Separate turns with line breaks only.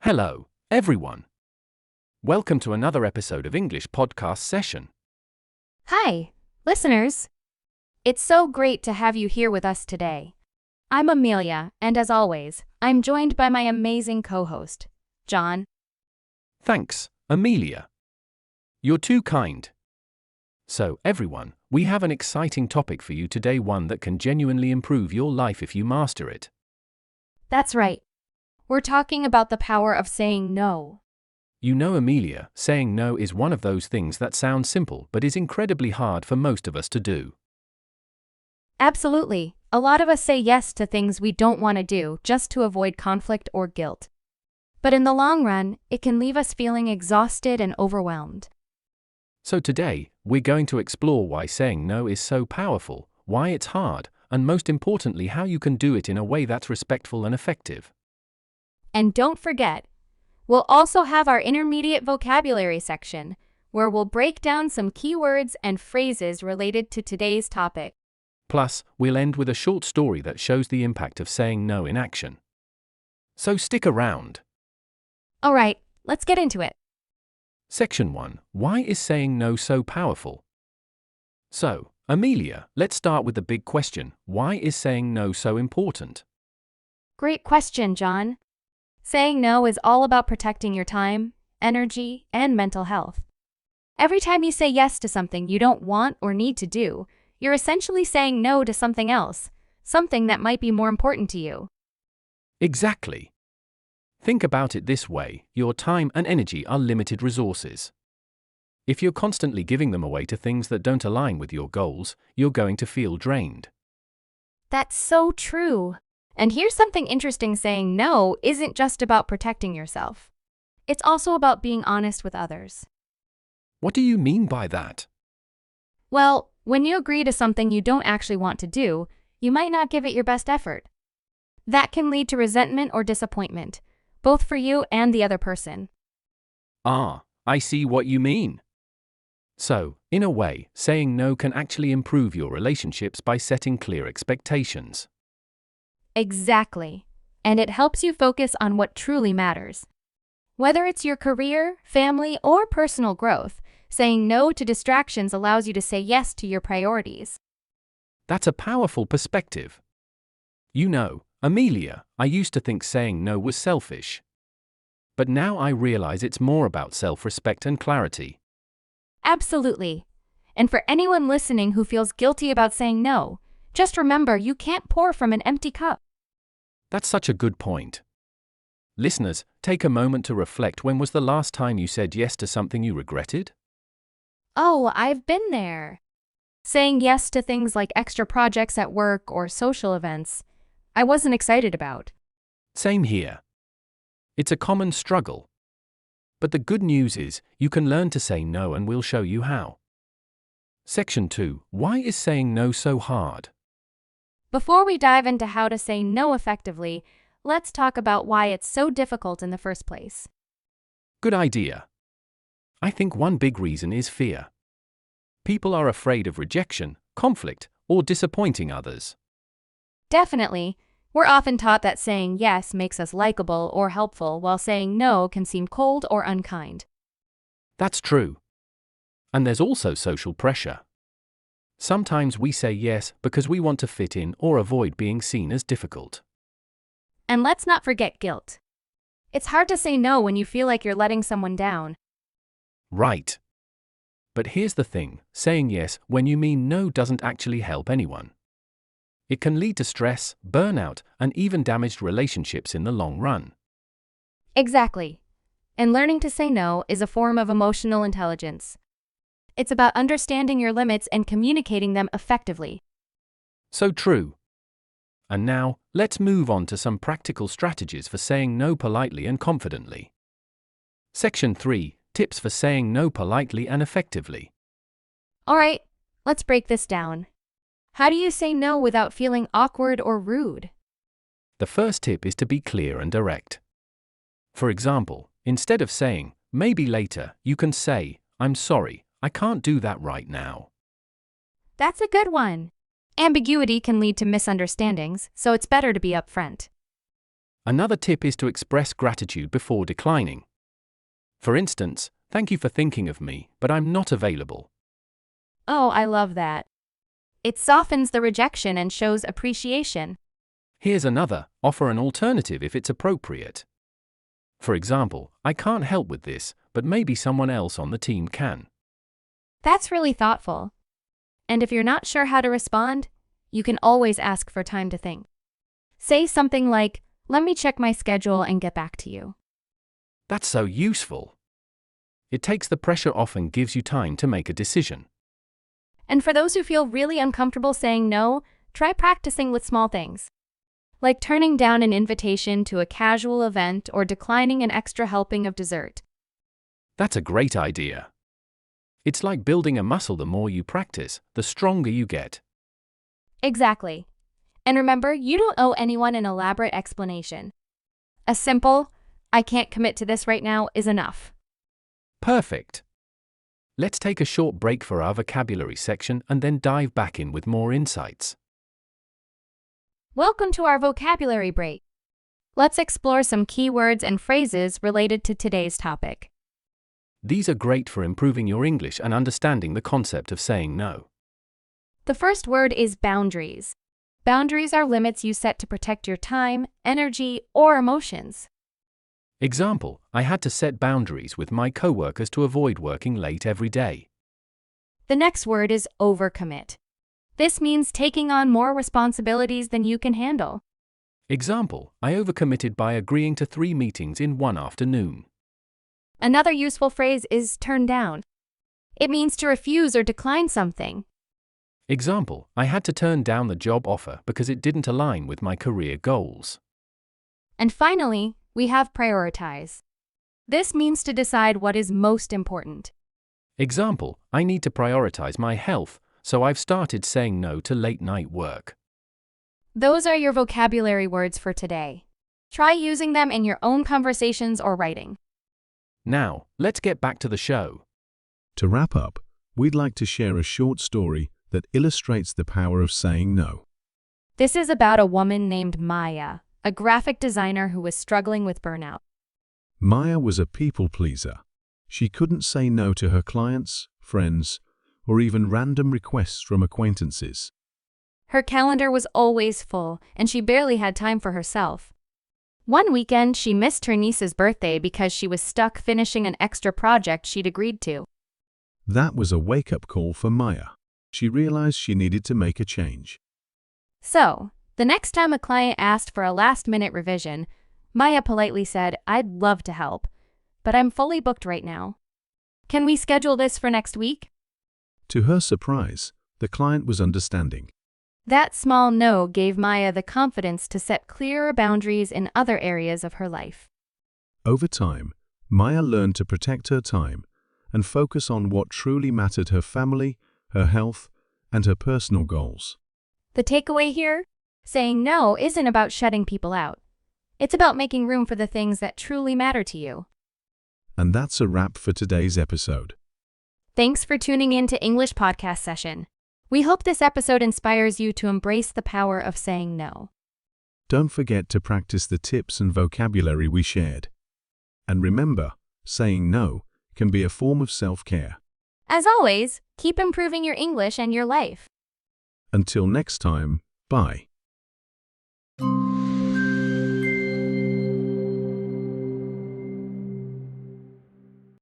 Hello, everyone. Welcome to another episode of English Podcast Session.
Hi, listeners. It's so great to have you here with us today. I'm Amelia, and as always, I'm joined by my amazing co-host, John.
Thanks, Amelia. You're too kind. So, everyone, we have an exciting topic for you today, one that can genuinely improve your life if you master it.
That's right. We're talking about the power of saying no.
You know, Amelia, saying no is one of those things that sounds simple but is incredibly hard for most of us to do.
Absolutely. A lot of us say yes to things we don't want to do just to avoid conflict or guilt. But in the long run, it can leave us feeling exhausted and overwhelmed.
So today, we're going to explore why saying no is so powerful, why it's hard, and most importantly, how you can do it in a way that's respectful and effective.
And don't forget, we'll also have our intermediate vocabulary section, where we'll break down some keywords and phrases related to today's topic.
Plus, we'll end with a short story that shows the impact of saying no in action. So stick around.
All right, let's get into it.
Section 1. Why is saying no so powerful? So, Amelia, let's start with the big question. Why is saying no so important?
Great question, John. Saying no is all about protecting your time, energy, and mental health. Every time you say yes to something you don't want or need to do, you're essentially saying no to something else, something that might be more important to you.
Exactly. Think about it this way: your time and energy are limited resources. If you're constantly giving them away to things that don't align with your goals, you're going to feel drained.
That's so true. And here's something interesting: saying no isn't just about protecting yourself. It's also about being honest with others.
What do you mean by that?
Well, when you agree to something you don't actually want to do, you might not give it your best effort. That can lead to resentment or disappointment, both for you and the other person.
I see what you mean. So, in a way, saying no can actually improve your relationships by setting clear expectations.
Exactly. And it helps you focus on what truly matters. Whether it's your career, family, or personal growth, saying no to distractions allows you to say yes to your priorities.
That's a powerful perspective. You know, Amelia, I used to think saying no was selfish. But now I realize it's more about self-respect and clarity.
Absolutely. And for anyone listening who feels guilty about saying no, just remember you can't pour from an empty cup.
That's such a good point. Listeners, take a moment to reflect. When was the last time you said yes to something you regretted?
Oh, I've been there. Saying yes to things like extra projects at work or social events I wasn't excited about.
Same here. It's a common struggle. But the good news is, you can learn to say no, and we'll show you how. Section 2. Why is saying no so hard?
Before we dive into how to say no effectively, let's talk about why it's so difficult in the first place.
Good idea. I think one big reason is fear. People are afraid of rejection, conflict, or disappointing others.
Definitely. We're often taught that saying yes makes us likable or helpful, while saying no can seem cold or unkind.
That's true. And there's also social pressure. Sometimes we say yes because we want to fit in or avoid being seen as difficult.
And let's not forget guilt. It's hard to say no when you feel like you're letting someone down.
Right. But here's the thing: saying yes when you mean no doesn't actually help anyone. It can lead to stress, burnout, and even damaged relationships in the long run.
Exactly. And learning to say no is a form of emotional intelligence. It's about understanding your limits and communicating them effectively.
So true. And now, let's move on to some practical strategies for saying no politely and confidently. Section 3. Tips for saying no politely and effectively.
All right, let's break this down. How do you say no without feeling awkward or rude?
The first tip is to be clear and direct. For example, instead of saying, "maybe later," you can say, "I'm sorry, I can't do that right now."
That's a good one. Ambiguity can lead to misunderstandings, so it's better to be upfront.
Another tip is to express gratitude before declining. For instance, "Thank you for thinking of me, but I'm not available."
Oh, I love that. It softens the rejection and shows appreciation.
Here's another: offer an alternative if it's appropriate. For example, "I can't help with this, but maybe someone else on the team can."
That's really thoughtful. And if you're not sure how to respond, you can always ask for time to think. Say something like, "Let me check my schedule and get back to you."
That's so useful. It takes the pressure off and gives you time to make a decision.
And for those who feel really uncomfortable saying no, try practicing with small things, like turning down an invitation to a casual event or declining an extra helping of dessert.
That's a great idea. It's like building a muscle. The more you practice, the stronger you get.
Exactly. And remember, you don't owe anyone an elaborate explanation. A simple, "I can't commit to this right now," is enough.
Perfect. Let's take a short break for our vocabulary section and then dive back in with more insights.
Welcome to our vocabulary break. Let's explore some key words and phrases related to today's topic.
These are great for improving your English and understanding the concept of saying no.
The first word is boundaries. Boundaries are limits you set to protect your time, energy, or emotions.
Example: "I had to set boundaries with my coworkers to avoid working late every day."
The next word is overcommit. This means taking on more responsibilities than you can handle.
Example: "I overcommitted by agreeing to 3 meetings in one afternoon."
Another useful phrase is turn down. It means to refuse or decline something.
Example: "I had to turn down the job offer because it didn't align with my career goals."
And finally, we have prioritize. This means to decide what is most important.
Example: "I need to prioritize my health, so I've started saying no to late-night work."
Those are your vocabulary words for today. Try using them in your own conversations or writing.
Now, let's get back to the show.
To wrap up, we'd like to share a short story that illustrates the power of saying no.
This is about a woman named Maya, a graphic designer who was struggling with burnout.
Maya was a people pleaser. She couldn't say no to her clients, friends, or even random requests from acquaintances.
Her calendar was always full, and she barely had time for herself. One weekend, she missed her niece's birthday because she was stuck finishing an extra project she'd agreed to.
That was a wake-up call for Maya. She realized she needed to make a change.
So, the next time a client asked for a last-minute revision, Maya politely said, "I'd love to help, but I'm fully booked right now. Can we schedule this for next week?"
To her surprise, the client was understanding.
That small no gave Maya the confidence to set clearer boundaries in other areas of her life.
Over time, Maya learned to protect her time and focus on what truly mattered: her family, her health, and her personal goals.
The takeaway here? Saying no isn't about shutting people out. It's about making room for the things that truly matter to you.
And that's a wrap for today's episode.
Thanks for tuning in to English Podcast Session. We hope this episode inspires you to embrace the power of saying no.
Don't forget to practice the tips and vocabulary we shared. And remember, saying no can be a form of self-care.
As always, keep improving your English and your life.
Until next time, bye.